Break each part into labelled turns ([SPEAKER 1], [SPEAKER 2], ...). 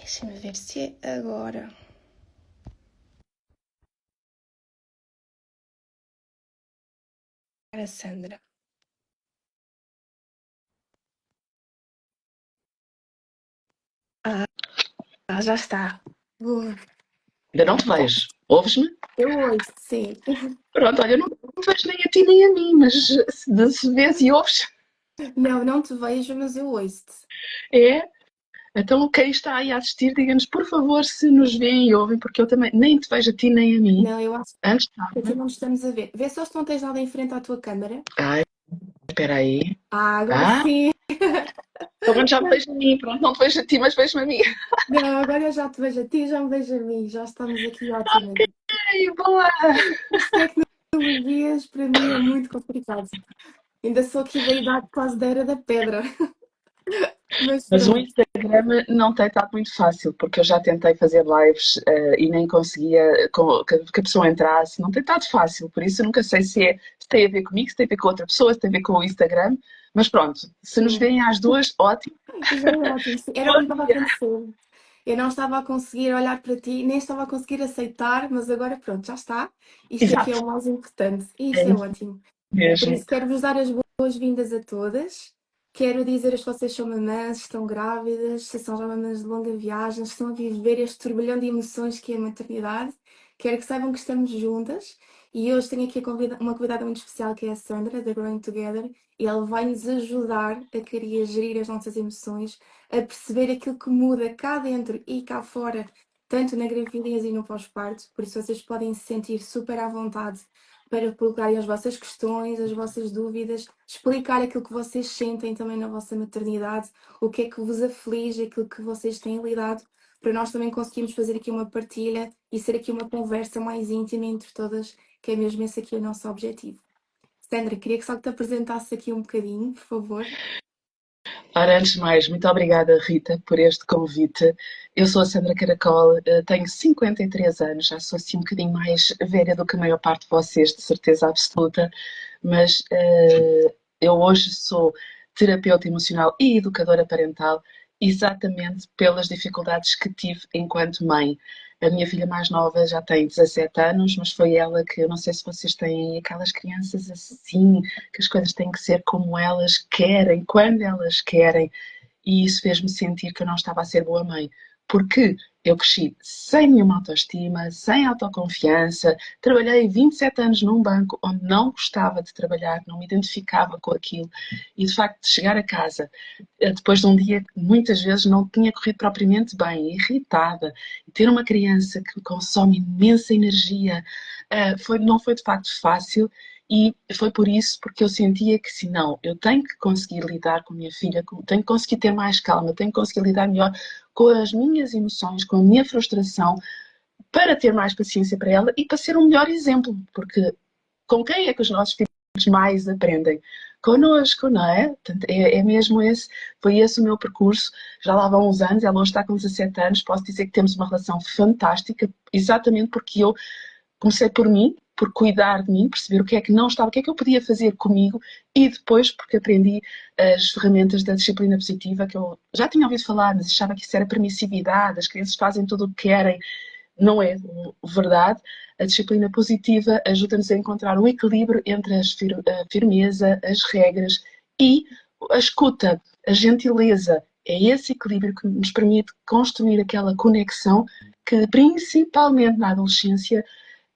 [SPEAKER 1] Deixa-me ver se é agora. Para Sandra. Já está. Boa.
[SPEAKER 2] Ainda não te vejo. Ouves-me?
[SPEAKER 1] Eu ouço, sim.
[SPEAKER 2] Pronto, olha, eu não te vejo nem a ti nem a mim, mas se vês e ouves,
[SPEAKER 1] Não, não te vejo, mas eu ouço-te.
[SPEAKER 2] é. Então, quem está aí a assistir, diga-nos, por favor, se nos veem e ouvem, porque eu também nem te vejo a ti nem a mim.
[SPEAKER 1] Não, eu acho
[SPEAKER 2] Antes
[SPEAKER 1] que aqui
[SPEAKER 2] estava.
[SPEAKER 1] não estamos a ver. Vê só se não tens nada em frente à tua câmara.
[SPEAKER 2] Ai, espera aí.
[SPEAKER 1] Agora
[SPEAKER 2] Ah,
[SPEAKER 1] sim.
[SPEAKER 2] pelo menos já me vejo a mim. Pronto, não te vejo a ti, mas vejo-me a mim.
[SPEAKER 1] Não, agora eu já te vejo a ti, já me vejo a mim. Já estamos aqui ótimas.
[SPEAKER 2] Ai, boa!
[SPEAKER 1] As tecnologias para mim é muito complicado. Ainda sou aqui da idade quase da era da pedra. Mas
[SPEAKER 2] Mas o
[SPEAKER 1] pronto.
[SPEAKER 2] Instagram não tem estado muito fácil, porque eu já tentei fazer lives e nem conseguia que a pessoa entrasse. Não tem estado fácil, por isso eu nunca sei se tem a ver comigo, se tem a ver com outra pessoa, se tem a ver com o Instagram. Mas pronto, se nos
[SPEAKER 1] Sim.
[SPEAKER 2] veem às duas, ótimo.
[SPEAKER 1] Já é ótimo. Sim. Era o que me
[SPEAKER 2] Bom
[SPEAKER 1] estava a
[SPEAKER 2] dia.
[SPEAKER 1] acontecer. Eu não estava a conseguir olhar para ti, nem estava a conseguir aceitar, mas agora pronto, já está. Isto aqui é
[SPEAKER 2] Exato,
[SPEAKER 1] o mais importante e
[SPEAKER 2] é
[SPEAKER 1] isto é
[SPEAKER 2] isso
[SPEAKER 1] ótimo. Por
[SPEAKER 2] mesmo.
[SPEAKER 1] isso quero-vos dar as boas-vindas a todas. Quero dizer-vos que vocês são mamãs, estão grávidas, se são já mamãs de longa viagem, estão a viver este turbilhão de emoções que é a maternidade. Quero que saibam que estamos juntas e hoje tenho aqui uma convidada muito especial que é a Sandra, da Growing Together, e ela vai nos ajudar a querer gerir as nossas emoções, a perceber aquilo que muda cá dentro e cá fora, tanto na gravidez e no pós-parto. Por isso vocês podem se sentir super à vontade para colocarem as vossas questões, as vossas dúvidas, explicar aquilo que vocês sentem também na vossa maternidade, o que é que vos aflige, aquilo que vocês têm lidado, para nós também conseguirmos fazer aqui uma partilha e ser aqui uma conversa mais íntima entre todas, que é mesmo esse aqui o nosso objetivo. Sandra, queria que só te apresentasse aqui um bocadinho, por favor.
[SPEAKER 2] Ora, antes de mais, muito obrigada, Rita, por este convite. Eu sou a Sandra Caracol, tenho 53 anos, já sou assim um bocadinho mais velha do que a maior parte de vocês, de certeza absoluta, mas eu hoje sou terapeuta emocional e educadora parental, exatamente pelas dificuldades que tive enquanto mãe. A minha filha mais nova já tem 17 anos, mas foi ela que, eu não sei se vocês têm aquelas crianças assim, que as coisas têm que ser como elas querem, quando elas querem, e isso fez-me sentir que eu não estava a ser boa mãe, porque eu cresci sem nenhuma autoestima, sem autoconfiança, trabalhei 27 anos num banco onde não gostava de trabalhar, não me identificava com aquilo, e de facto chegar a casa depois de um dia que muitas vezes não tinha corrido propriamente bem, irritada, e ter uma criança que consome imensa energia, não foi de facto fácil. E foi por isso, porque eu sentia que se não, eu tenho que conseguir lidar com a minha filha, tenho que conseguir ter mais calma, tenho que conseguir lidar melhor com as minhas emoções, com a minha frustração, para ter mais paciência para ela e para ser um melhor exemplo, porque com quem é que os nossos filhos mais aprendem? Connosco, não é? Portanto, é mesmo esse, foi esse o meu percurso. Já lá vão uns anos, ela hoje está com 17 anos, posso dizer que temos uma relação fantástica, exatamente porque eu comecei por mim, por cuidar de mim, perceber o que é que não estava, o que é que eu podia fazer comigo e depois porque aprendi as ferramentas da disciplina positiva que eu já tinha ouvido falar, mas achava que isso era permissividade, as crianças fazem tudo o que querem. Não é verdade. A disciplina positiva ajuda-nos a encontrar o equilíbrio entre a firmeza, as regras e a escuta, a gentileza. É esse equilíbrio que nos permite construir aquela conexão que, principalmente na adolescência,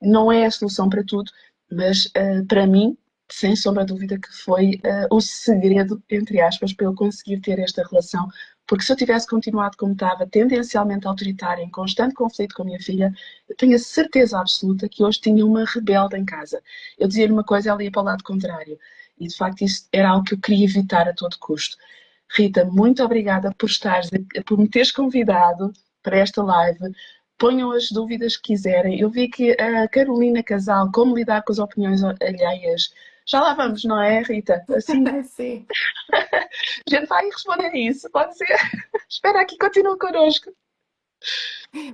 [SPEAKER 2] não é a solução para tudo, mas para mim, sem sombra de dúvida, que foi o segredo, entre aspas, para eu conseguir ter esta relação. Porque se eu tivesse continuado como estava, tendencialmente autoritária, em constante conflito com a minha filha, eu tenho a certeza absoluta que hoje tinha uma rebelde em casa. Eu dizia-lhe uma coisa, ela ia para o lado contrário. E de facto isso era algo que eu queria evitar a todo custo. Rita, muito obrigada por me teres convidado para esta live. Ponham as dúvidas que quiserem. Eu vi que a Carolina Casal, como lidar com as opiniões alheias. Já lá vamos, não é, Rita? Assim,
[SPEAKER 1] Sim.
[SPEAKER 2] a gente vai responder a isso, pode ser? Espera aqui, continua connosco.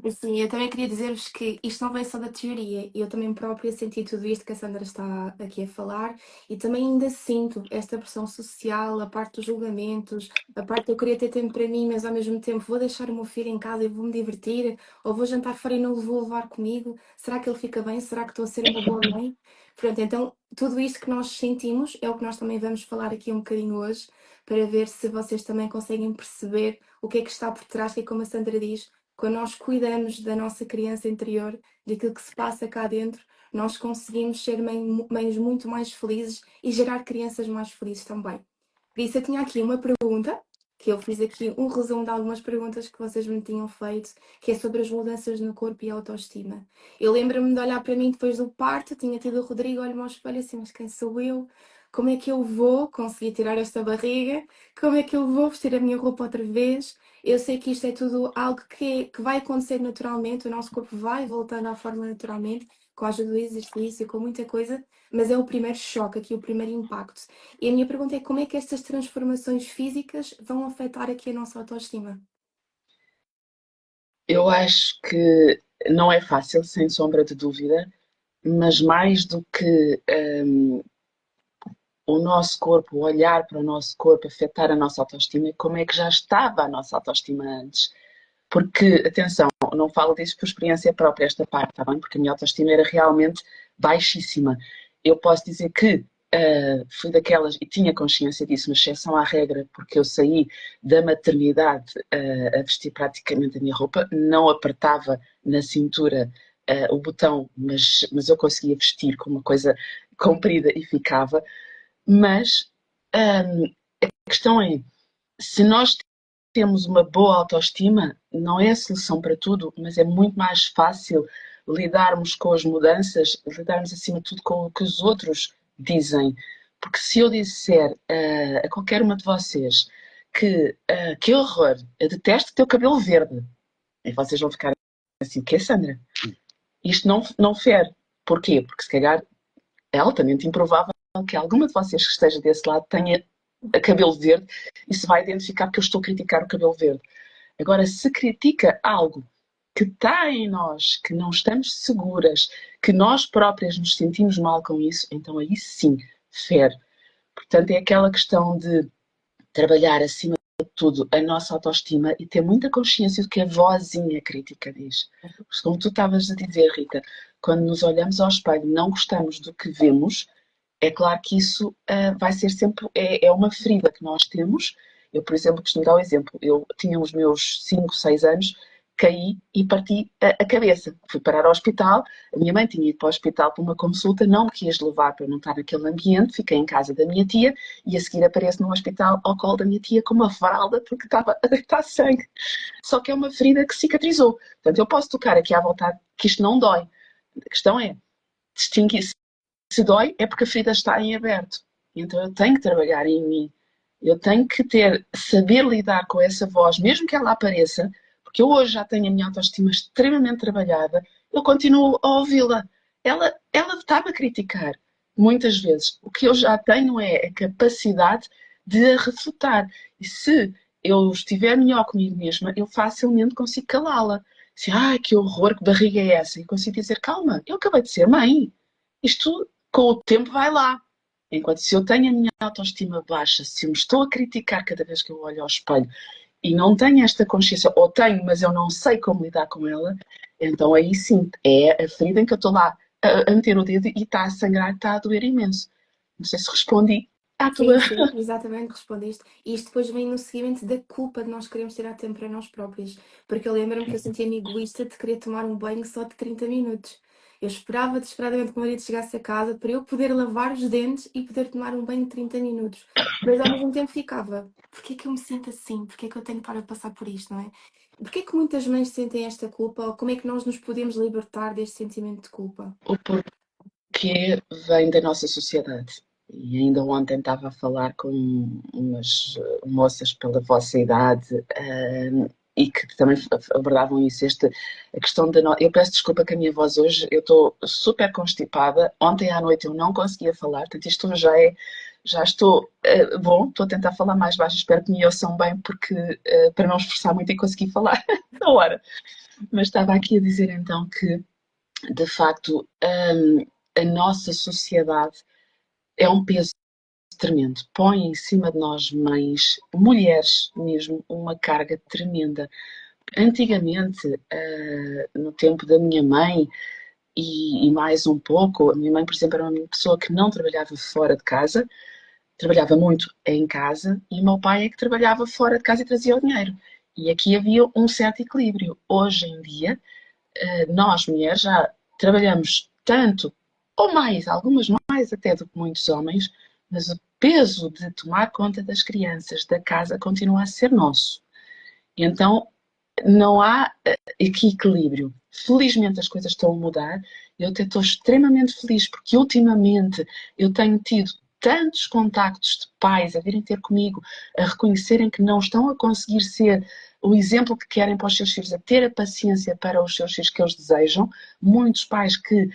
[SPEAKER 1] Sim, eu também queria dizer-vos que isto não vem só da teoria, eu também própria senti tudo isto que a Sandra está aqui a falar e também ainda sinto esta pressão social, a parte dos julgamentos, a parte de eu queria ter tempo para mim, mas ao mesmo tempo vou deixar o meu filho em casa e vou-me divertir, ou vou jantar fora e não o vou levar comigo, será que ele fica bem? Será que estou a ser uma boa mãe? Pronto, então tudo isto que nós sentimos é o que nós também vamos falar aqui um bocadinho hoje, para ver se vocês também conseguem perceber o que é que está por trás, que é como a Sandra diz, quando nós cuidamos da nossa criança interior, daquilo que se passa cá dentro, nós conseguimos ser mães muito mais felizes e gerar crianças mais felizes também. Por isso, eu tinha aqui uma pergunta, que eu fiz aqui um resumo de algumas perguntas que vocês me tinham feito, que é sobre as mudanças no corpo e a autoestima. Eu lembro-me de olhar para mim depois do parto, tinha tido o Rodrigo, olho-me ao espelho assim, mas quem sou eu? Como é que eu vou conseguir tirar esta barriga? Como é que eu vou vestir a minha roupa outra vez? Eu sei que isto é tudo algo que vai acontecer naturalmente, o nosso corpo vai voltando à forma naturalmente, com a ajuda do exercício, com muita coisa, mas é o primeiro choque aqui, o primeiro impacto. E a minha pergunta é como é que estas transformações físicas vão afetar aqui a nossa autoestima?
[SPEAKER 2] Eu acho que não é fácil, sem sombra de dúvida, mas mais do que o nosso corpo, o olhar para o nosso corpo afetar a nossa autoestima, como é que já estava a nossa autoestima antes. Porque, atenção, não falo disso por experiência própria, esta parte, está bem? Porque a minha autoestima era realmente baixíssima. Eu posso dizer que fui daquelas, e tinha consciência disso, uma exceção à regra, porque eu saí da maternidade a vestir praticamente a minha roupa, não apertava na cintura o botão, mas eu conseguia vestir com uma coisa comprida e ficava. Mas a questão é, se nós temos uma boa autoestima, não é a solução para tudo, mas é muito mais fácil lidarmos com as mudanças, lidarmos acima de tudo com o que os outros dizem. Porque se eu disser a qualquer uma de vocês que horror, eu detesto o teu cabelo verde, e vocês vão ficar assim, o que é, Sandra? Isto não fere. Porquê? Porque se calhar é altamente improvável que alguma de vocês que esteja desse lado tenha cabelo verde e se vai identificar que eu estou a criticar o cabelo verde. Agora, se critica algo que está em nós, que não estamos seguras, que nós próprias nos sentimos mal com isso, então aí sim, fere. Portanto, é aquela questão de trabalhar acima de tudo a nossa autoestima e ter muita consciência do que a vozinha crítica diz. Porque como tu estavas a dizer, Rita, quando nos olhamos ao espelho não gostamos do que vemos, é claro que isso vai ser sempre, é uma ferida que nós temos. Eu, por exemplo, costumo dar o exemplo. Eu tinha os meus 5, 6 anos, caí e parti a cabeça. Fui parar ao hospital, a minha mãe tinha ido para o hospital para uma consulta, não me quis levar para eu não estar naquele ambiente, fiquei em casa da minha tia e a seguir apareço no hospital ao colo da minha tia com uma fralda porque estava a deitar sangue. Só que é uma ferida que cicatrizou. Portanto, eu posso tocar aqui à vontade que isto não dói. A questão é distinguir se dói é porque a ferida está em aberto. Então eu tenho que trabalhar em mim. Eu tenho que saber lidar com essa voz, mesmo que ela apareça, porque eu hoje já tenho a minha autoestima extremamente trabalhada, eu continuo a ouvi-la. Ela está-me a criticar, muitas vezes. O que eu já tenho é a capacidade de a refutar. E se eu estiver melhor comigo mesma, eu facilmente consigo calá-la. Se, ai, que horror, que barriga é essa? E consigo dizer, calma, eu acabei de ser mãe. Isto com o tempo vai lá. Enquanto se eu tenho a minha autoestima baixa, se eu me estou a criticar cada vez que eu olho ao espelho e não tenho esta consciência, ou tenho, mas eu não sei como lidar com ela, então aí sim, é a ferida em que eu estou lá a meter o dedo e está a sangrar, está a doer imenso. Não sei se respondi à tua.
[SPEAKER 1] Sim, sim, exatamente, respondiste. E isto depois vem no seguimento da culpa de nós queremos tirar tempo para nós próprios. Porque eu lembro-me que eu sentia-me egoísta de querer tomar um banho só de 30 minutos. Eu esperava desesperadamente que o marido chegasse a casa para eu poder lavar os dentes e poder tomar um banho de 30 minutos. Mas ao mesmo tempo ficava, porquê é que eu me sinto assim? Porquê é que eu tenho que estar a passar por isto, não é? Porquê é que muitas mães sentem esta culpa? Ou como é que nós nos podemos libertar deste sentimento de culpa?
[SPEAKER 2] O porquê vem da nossa sociedade. E ainda ontem estava a falar com umas moças pela vossa idade e que também abordavam isso. A questão da. Eu peço desculpa que a minha voz hoje, eu estou super constipada. Ontem à noite eu não conseguia falar, portanto isto já é já estou, bom, estou a tentar falar mais baixo, espero que me ouçam bem, porque para não esforçar muito e conseguir falar na hora. Mas estava aqui a dizer então que, de facto, a nossa sociedade é um peso tremendo. Põe em cima de nós, mães, mulheres mesmo, uma carga tremenda. Antigamente, no tempo da minha mãe, e mais um pouco, a minha mãe, por exemplo, era uma pessoa que não trabalhava fora de casa, trabalhava muito em casa, e o meu pai é que trabalhava fora de casa e trazia o dinheiro. E aqui havia um certo equilíbrio. Hoje em dia, nós mulheres já trabalhamos tanto, ou mais, algumas mais até do que muitos homens, mas o peso de tomar conta das crianças, da casa, continua a ser nosso. E então não há aqui equilíbrio. Felizmente as coisas estão a mudar. Eu até estou extremamente feliz porque ultimamente eu tenho tido tantos contactos de pais a virem ter comigo, a reconhecerem que não estão a conseguir ser o exemplo que querem para os seus filhos, a ter a paciência para os seus filhos que eles desejam. Muitos pais que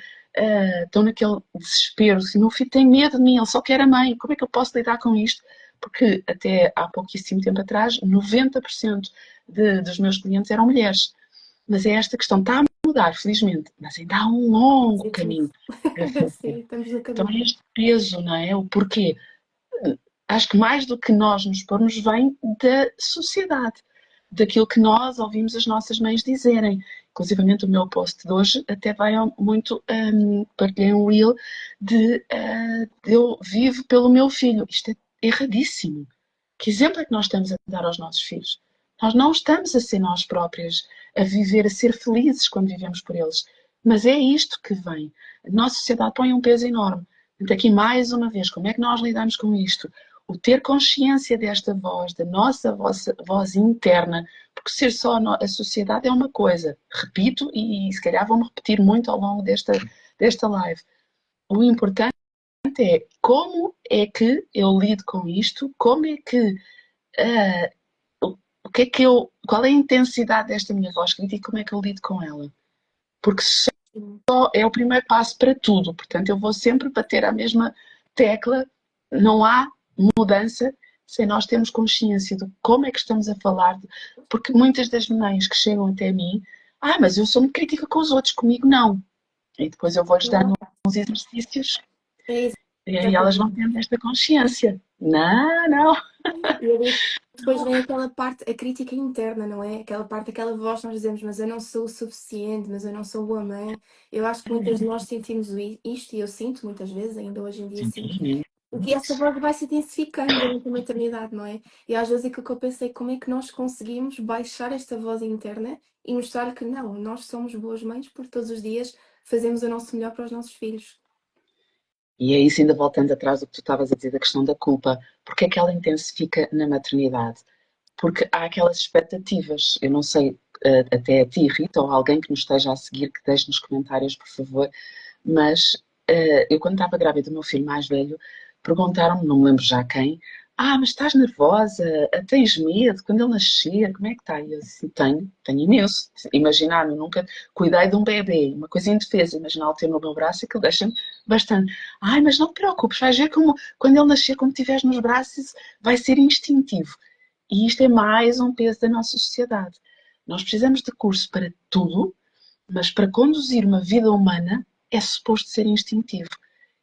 [SPEAKER 2] estão naquele desespero, assim, meu filho tem medo de mim, ele só quer a mãe, como é que eu posso lidar com isto? Porque até há pouquíssimo tempo atrás, 90% dos meus clientes eram mulheres. Mas é esta questão, está a mudar, felizmente, mas ainda há um longo
[SPEAKER 1] Positivo.
[SPEAKER 2] caminho a fazer.
[SPEAKER 1] Sim, estamos no
[SPEAKER 2] Então
[SPEAKER 1] caminho.
[SPEAKER 2] é este peso, não é? O porquê. Acho que mais do que nós nos pormos vem da sociedade, daquilo que nós ouvimos as nossas mães dizerem. Inclusive o meu post de hoje até vai muito, partilhei um reel de eu vivo pelo meu filho. Isto é erradíssimo. Que exemplo é que nós estamos a dar aos nossos filhos? Nós não estamos a ser nós próprias, a viver, a ser felizes quando vivemos por eles. Mas é isto que vem. A nossa sociedade põe um peso enorme. Então, aqui mais uma vez, como é que nós lidamos com isto? O ter consciência desta voz, da nossa voz interna, porque ser só a sociedade é uma coisa, repito, e se calhar vou-me repetir muito ao longo desta live. O importante é como é que eu lido com isto, como é que o que é que qual é a intensidade desta minha voz crítica e como é que eu lido com ela? Porque só é o primeiro passo para tudo, portanto eu vou sempre bater a mesma tecla, não há mudança sem nós termos consciência de como é que estamos a falar, porque muitas das mães que chegam até mim, mas eu sou muito crítica com os outros, comigo não. E depois eu vou-lhes dando uns exercícios
[SPEAKER 1] É
[SPEAKER 2] e aí elas vão
[SPEAKER 1] exatamente.
[SPEAKER 2] tendo esta consciência. Não, não.
[SPEAKER 1] E ali depois vem aquela parte, a crítica interna, não é? Aquela parte, aquela voz que nós dizemos, mas eu não sou o suficiente, mas eu não sou boa mãe. Eu acho que muitas de nós sentimos isto, e eu sinto muitas vezes, ainda hoje em dia
[SPEAKER 2] Sim,
[SPEAKER 1] sinto,
[SPEAKER 2] sim.
[SPEAKER 1] e essa voz vai se intensificando durante a maternidade, não é? E às vezes aquilo que eu pensei, como é que nós conseguimos baixar esta voz interna e mostrar que não, nós somos boas mães porque todos os dias fazemos o nosso melhor para os nossos filhos.
[SPEAKER 2] E é isso, ainda voltando atrás do que tu estavas a dizer da questão da culpa, porque é que ela intensifica na maternidade? Porque há aquelas expectativas, eu não sei, até a ti, Rita, ou alguém que nos esteja a seguir, que deixe nos comentários, por favor, mas eu quando estava grávida do meu filho mais velho, perguntaram-me, não me lembro já quem, mas estás nervosa, tens medo, quando ele nascer, como é que está? E eu disse, tenho imenso. Imaginar, eu nunca cuidei de um bebê, uma coisa indefesa, imaginar o ter no meu braço, aquilo deixa-me bastante. Mas não te preocupes, vais ver como, quando ele nascer, quando estiveres nos braços, vai ser instintivo. E isto é mais um peso da nossa sociedade. Nós precisamos de curso para tudo, mas para conduzir uma vida humana é suposto ser instintivo.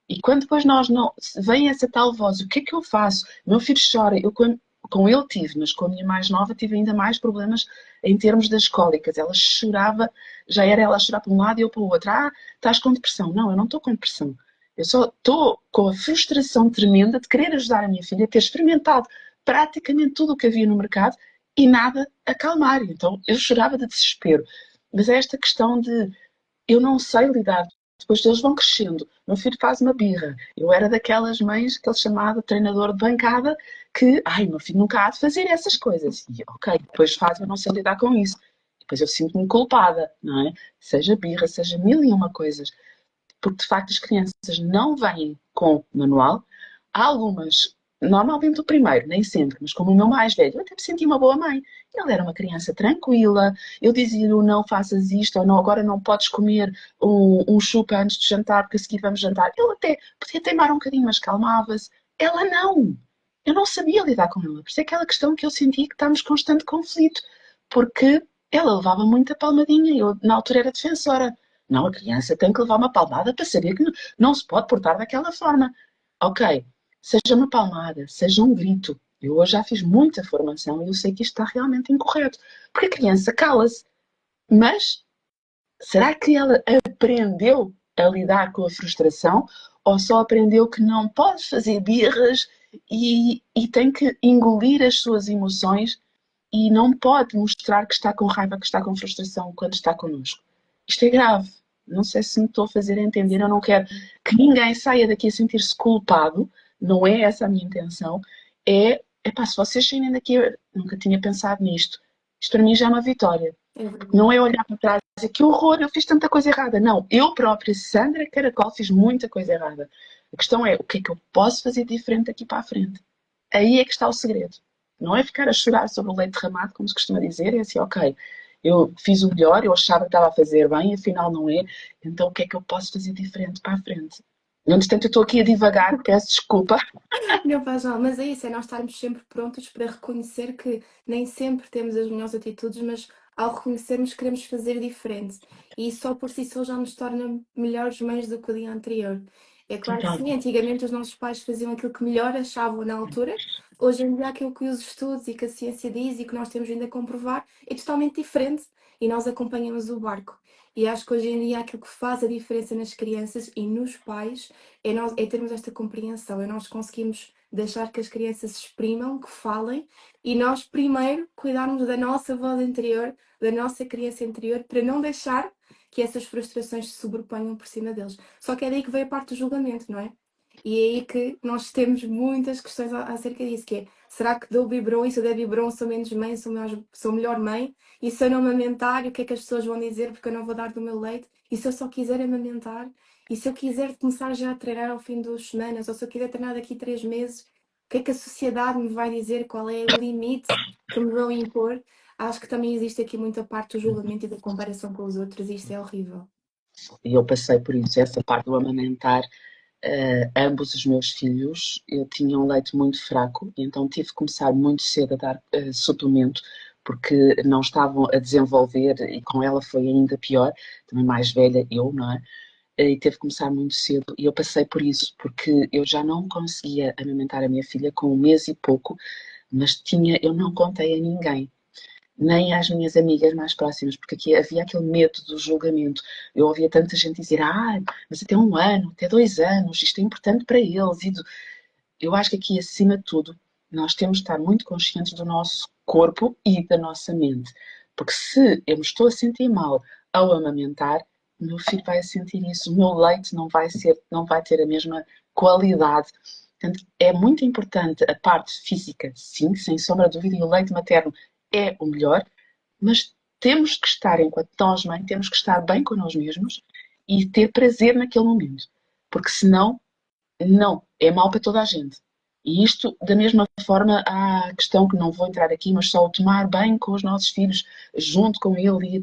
[SPEAKER 2] E quando depois nós não. Vem essa tal voz, o que é que eu faço? Meu filho chora, eu com ele tive, mas com a minha mais nova tive ainda mais problemas em termos das cólicas. Ela chorava, já era ela a chorar para um lado e eu para o outro. Estás com depressão. Não, eu não estou com depressão. Eu só estou com a frustração tremenda de querer ajudar a minha filha, ter experimentado praticamente tudo o que havia no mercado e nada acalmar. Então eu chorava de desespero. Mas é esta questão de eu não sei lidar. Depois eles vão crescendo. O meu filho faz uma birra. Eu era daquelas mães que ele chamava treinador de bancada que, meu filho nunca há de fazer essas coisas. E, ok, depois faz, eu não sei lidar com isso. Depois eu sinto-me culpada, não é? Seja birra, seja mil e uma coisas. Porque, de facto, as crianças não vêm com manual. Há algumas, normalmente o primeiro, nem sempre, mas como o meu mais velho, eu até me senti uma boa mãe. Ele era uma criança tranquila, eu dizia-lhe não faças isto, ou não, agora não podes comer um chupa antes de jantar, porque a seguir vamos jantar. Ele até podia teimar um bocadinho, mas calmava-se. Ela não. Eu não sabia lidar com ela. Por isso é aquela questão que eu sentia que estávamos em constante conflito. Porque ela levava muita palmadinha e eu, na altura, era defensora. Não, a criança tem que levar uma palmada para saber que não se pode portar daquela forma. Ok, seja uma palmada, seja um grito. Eu hoje já fiz muita formação e eu sei que isto está realmente incorreto. Porque a criança cala-se. Mas será que ela aprendeu a lidar com a frustração ou só aprendeu que não pode fazer birras e tem que engolir as suas emoções e não pode mostrar que está com raiva, que está com frustração quando está connosco? Isto é grave. Não sei se me estou a fazer entender. Eu não quero que ninguém saia daqui a sentir-se culpado. Não é essa a minha intenção. Epá, se vocês saírem daqui, eu nunca tinha pensado nisto. Isto para mim já é uma vitória.
[SPEAKER 1] É verdade.
[SPEAKER 2] Não é olhar para trás e dizer que horror, eu fiz tanta coisa errada. Não, eu própria, Sandra Caracol, fiz muita coisa errada. A questão é o que é que eu posso fazer diferente daqui para a frente. Aí é que está o segredo. Não é ficar a chorar sobre o leite derramado, como se costuma dizer, é assim, ok, eu fiz o melhor, eu achava que estava a fazer bem, afinal não é, então o que é que eu posso fazer diferente para a frente? No entanto, eu estou aqui a divagar, peço desculpa.
[SPEAKER 1] Não faz mal, mas é isso, é nós estarmos sempre prontos para reconhecer que nem sempre temos as melhores atitudes, mas ao reconhecermos queremos fazer diferente. E isso só por si só já nos torna melhores mães do que o dia anterior. É claro que
[SPEAKER 2] Então,
[SPEAKER 1] sim, antigamente os nossos pais faziam aquilo que melhor achavam na altura, hoje em dia aquilo que os estudos e que a ciência diz e que nós temos vindo a comprovar é totalmente diferente e nós acompanhamos o barco. E acho que hoje em dia aquilo que faz a diferença nas crianças e nos pais é termos esta compreensão, é nós conseguimos deixar que as crianças se exprimam, que falem, e nós primeiro cuidarmos da nossa voz interior, da nossa criança interior, para não deixar que essas frustrações se sobreponham por cima deles. Só que é daí que veio a parte do julgamento, não é? E é aí que nós temos muitas questões acerca disso, que é, será que dou biberon e se eu der biberon sou menos mãe, sou melhor mãe? E se eu não amamentar, o que é que as pessoas vão dizer porque eu não vou dar do meu leite? E se eu só quiser amamentar? E se eu quiser começar já a treinar ao fim de 2 semanas, ou se eu quiser treinar daqui a 3 meses, o que é que a sociedade me vai dizer? Qual é o limite que me vão impor? Acho que também existe aqui muita parte do julgamento e da comparação com os outros, e isto é horrível.
[SPEAKER 2] e eu passei por isso, essa parte do amamentar. Ambos os meus filhos, eu tinha um leite muito fraco, então tive que começar muito cedo a dar suplemento, porque não estavam a desenvolver, e com ela foi ainda pior, também mais velha eu, não é? E teve que começar muito cedo, e eu passei por isso, porque eu já não conseguia amamentar a minha filha com 1 mês e pouco, mas eu não contei a ninguém, nem às minhas amigas mais próximas, porque aqui havia aquele medo do julgamento. Eu ouvia tanta gente dizer, mas até 1 ano, até 2 anos, isto é importante para eles. Eu acho que aqui, acima de tudo, nós temos de estar muito conscientes do nosso corpo e da nossa mente. Porque se eu me estou a sentir mal ao amamentar, o meu filho vai sentir isso, o meu leite não vai ter a mesma qualidade. Portanto, é muito importante a parte física, sim, sem sombra de dúvida, e o leite materno é o melhor, mas temos que estar, enquanto nós, mãe, temos que estar bem com nós mesmos e ter prazer naquele momento. Porque senão, não, é mau para toda a gente. E isto, da mesma forma, há a questão que não vou entrar aqui, mas só o tomar bem com os nossos filhos, junto com ele,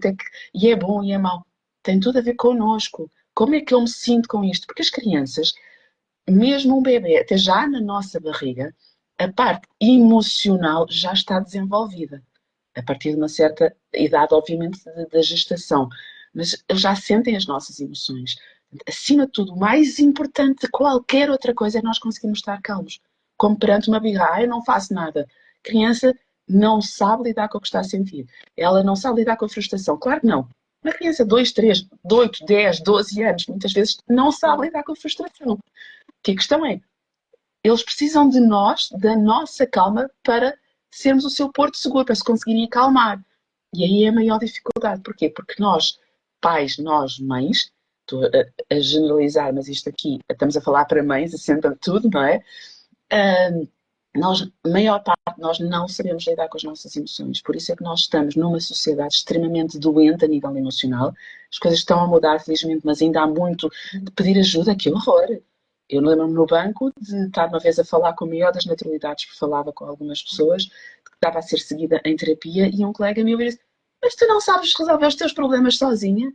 [SPEAKER 2] e é bom e é mau. Tem tudo a ver connosco. Como é que eu me sinto com isto? Porque as crianças, mesmo um bebê, até já na nossa barriga, a parte emocional já está desenvolvida. A partir de uma certa idade, obviamente, da gestação. Mas eles já sentem as nossas emoções. Acima de tudo, o mais importante de qualquer outra coisa é nós conseguirmos estar calmos. Como perante uma birra, eu não faço nada. A criança não sabe lidar com o que está a sentir. Ela não sabe lidar com a frustração. Claro que não. Uma criança de 2, 3, de 8, 10, 12 anos, muitas vezes, não sabe lidar com a frustração. Que a questão é, eles precisam de nós, da nossa calma, para sermos o seu porto seguro, para se conseguirem acalmar. E aí é a maior dificuldade. Porquê? Porque nós, pais, nós, mães, estou a generalizar, mas isto aqui, estamos a falar para mães, assenta tudo, não é? Nós, a maior parte de nós não sabemos lidar com as nossas emoções. Por isso é que nós estamos numa sociedade extremamente doente a nível emocional. As coisas estão a mudar, felizmente, mas ainda há muito de pedir ajuda. Que horror! Eu lembro-me no banco de estar uma vez a falar com a maior das naturalidades, porque falava com algumas pessoas, que estava a ser seguida em terapia, e um colega meu disse, mas tu não sabes resolver os teus problemas sozinha?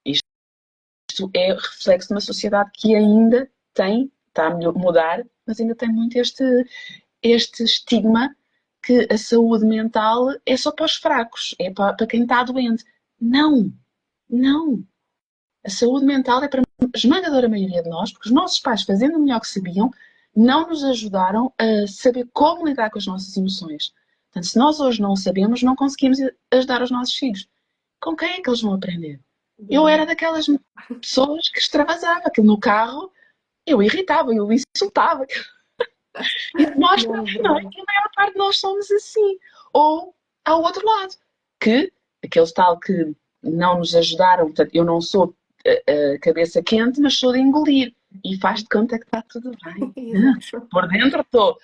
[SPEAKER 2] Isto é reflexo de uma sociedade que ainda tem está a mudar, mas ainda tem muito este estigma que a saúde mental é só para os fracos, é para quem está doente. Não, não. A saúde mental é para a esmagadora maioria de nós, porque os nossos pais, fazendo o melhor que sabiam, não nos ajudaram a saber como lidar com as nossas emoções. Portanto, se nós hoje não sabemos, não conseguimos ajudar os nossos filhos. Com quem é que eles vão aprender? Eu era
[SPEAKER 1] Verdade.
[SPEAKER 2] daquelas pessoas que extravasava aquilo no carro, eu irritava, eu insultava. E nós,
[SPEAKER 1] Não,
[SPEAKER 2] não é
[SPEAKER 1] verdade.
[SPEAKER 2] que a maior parte de nós somos assim. Ou ao outro lado, que aqueles tal que não nos ajudaram, portanto, eu não sou cabeça quente, mas sou de engolir. E faz de conta que está tudo bem.
[SPEAKER 1] Exato.
[SPEAKER 2] Por dentro estou.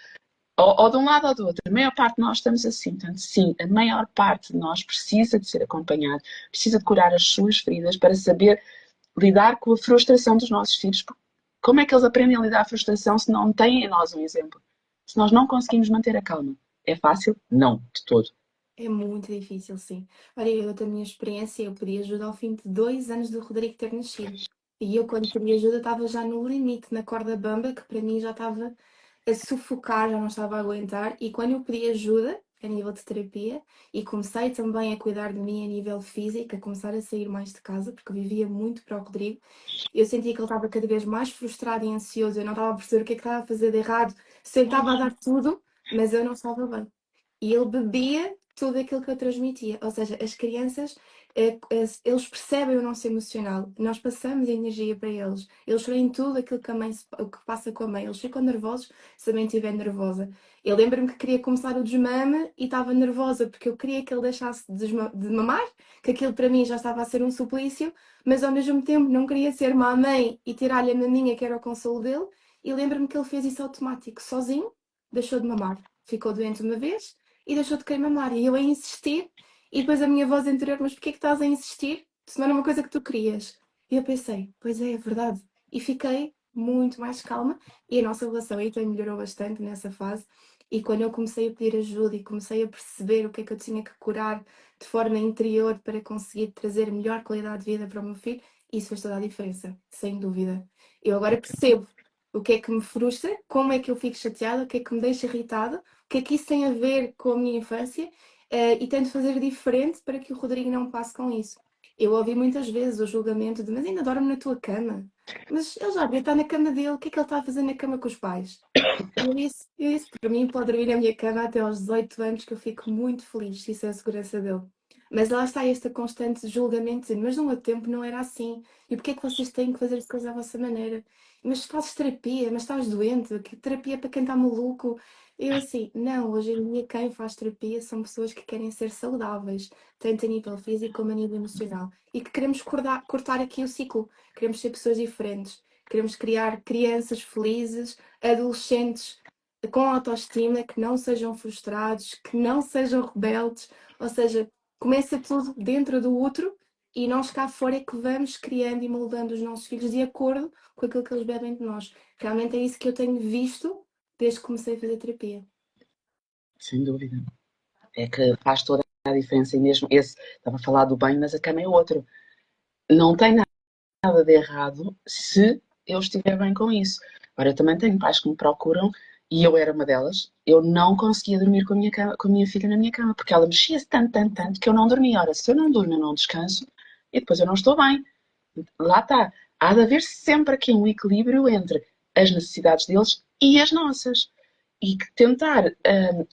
[SPEAKER 2] Ou de um lado ou do outro. A maior parte de nós estamos assim. Portanto, sim, a maior parte de nós precisa de ser acompanhado, precisa de curar as suas feridas para saber lidar com a frustração dos nossos filhos. Como é que eles aprendem a lidar com a frustração se não têm em nós um exemplo? Se nós não conseguimos manter a calma? É fácil? Não, de todo.
[SPEAKER 1] É muito difícil, sim. Olha, eu, da minha experiência, eu pedi ajuda ao fim de 2 anos do Rodrigo ter nascido. E eu, quando pedi ajuda, estava já no limite, na corda bamba, que para mim já estava a sufocar, já não estava a aguentar. E quando eu pedi ajuda, a nível de terapia, e comecei também a cuidar de mim a nível físico, a começar a sair mais de casa, porque eu vivia muito para o Rodrigo, eu sentia que ele estava cada vez mais frustrado e ansioso. Eu não estava a perceber o que é que estava a fazer de errado. Sentava a dar tudo, mas eu não estava bem. E ele bebia tudo aquilo que eu transmitia. Ou seja, as crianças, eles percebem o nosso emocional. Nós passamos energia para eles. Eles veem tudo aquilo que a mãe, o que passa com a mãe. Eles ficam nervosos se a mãe estiver nervosa. Eu lembro-me que queria começar o desmame e estava nervosa porque eu queria que ele deixasse de mamar, que aquilo para mim já estava a ser um suplício, mas ao mesmo tempo não queria ser má mãe e tirar-lhe a maminha que era o consolo dele. E lembro-me que ele fez isso automático, sozinho, deixou de mamar. Ficou doente uma vez e deixou de querer mamar. E eu a insistir, e depois a minha voz interior, mas porquê que estás a insistir? Se não era uma coisa que tu querias. E eu pensei, pois é, é verdade. E fiquei muito mais calma e a nossa relação aí também melhorou bastante nessa fase. E quando eu comecei a pedir ajuda e comecei a perceber o que é que eu tinha que curar de forma interior para conseguir trazer melhor qualidade de vida para o meu filho, isso fez toda a diferença, sem dúvida. Eu agora percebo o que é que me frustra, como é que eu fico chateada, o que é que me deixa irritada, o que é que isso tem a ver com a minha infância, e tento fazer diferente para que o Rodrigo não passe com isso. Eu ouvi muitas vezes o julgamento de, mas ainda dorme na tua cama. Mas ele já devia estar na cama dele, o que é que ele está a fazer na cama com os pais? E eu disse, para mim pode dormir na minha cama até aos 18 anos, que eu fico muito feliz se isso é a segurança dele. Mas lá está este constante julgamento, de, mas no meu tempo não era assim. E porquê é que vocês têm que fazer as coisas à vossa maneira? Mas fazes terapia, mas estás doente, que terapia é para quem está maluco. Eu assim, não, hoje em dia quem faz terapia são pessoas que querem ser saudáveis, tanto a nível físico como a nível emocional. E que queremos cortar aqui o ciclo. Queremos ser pessoas diferentes. Queremos criar crianças felizes, adolescentes com autoestima, que não sejam frustrados, que não sejam rebeldes, ou seja, começa tudo dentro do outro e nós cá fora é que vamos criando e moldando os nossos filhos de acordo com aquilo que eles bebem de nós. Realmente é isso que eu tenho visto desde que comecei a fazer terapia.
[SPEAKER 2] Sem dúvida. É que faz toda a diferença. E mesmo esse, estava a falar do bem, mas a cama é outro. Não tem nada de errado se eu estiver bem com isso. Agora, eu também tenho pais que me procuram, e eu era uma delas, eu não conseguia dormir com a minha, cama, com a minha filha na minha cama, porque ela mexia-se tanto, tanto, tanto, que eu não dormia. Ora, se eu não durmo, eu não descanso, e depois eu não estou bem. Lá está. Há de haver sempre aqui um equilíbrio entre as necessidades deles e as nossas. E que tentar,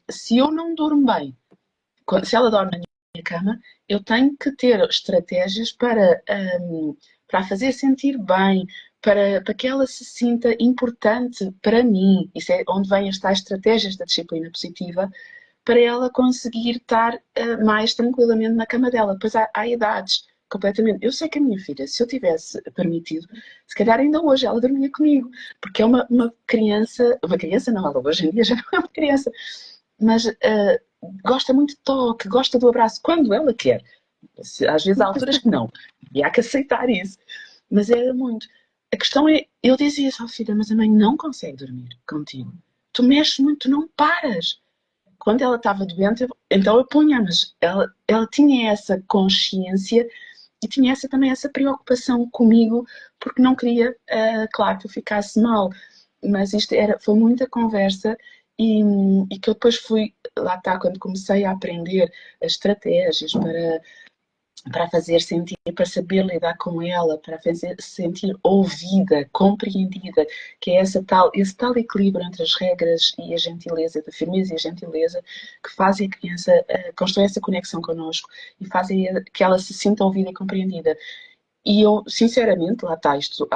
[SPEAKER 2] se eu não durmo bem, se ela dorme na minha cama, eu tenho que ter estratégias para a fazer sentir bem, para que ela se sinta importante para mim. Isso é onde vêm as tais estratégias da disciplina positiva, para ela conseguir estar mais tranquilamente na cama dela. Pois há idades completamente. Eu sei que a minha filha, se eu tivesse permitido, se calhar ainda hoje ela dormia comigo, porque é uma criança não, ela hoje em dia já não é uma criança, mas gosta muito de toque, gosta do abraço, quando ela quer. Às vezes há alturas que não, e há que aceitar isso, mas era muito. A questão é, eu dizia à filha, mas a mãe não consegue dormir contigo. Tu mexes muito, tu não paras. Quando ela estava doente, então eu punha, mas ela tinha essa consciência e tinha também essa preocupação comigo, porque não queria, claro, que eu ficasse mal. mas foi muita conversa e, e que eu depois fui, lá está, quando comecei a aprender as estratégias para fazer sentir, para saber lidar com ela, para fazer sentir ouvida, compreendida, que é esse tal equilíbrio entre as regras e a gentileza, da firmeza e a gentileza, que fazem a criança construir essa conexão connosco e fazem que ela se sinta ouvida e compreendida. E eu, sinceramente, lá está isto,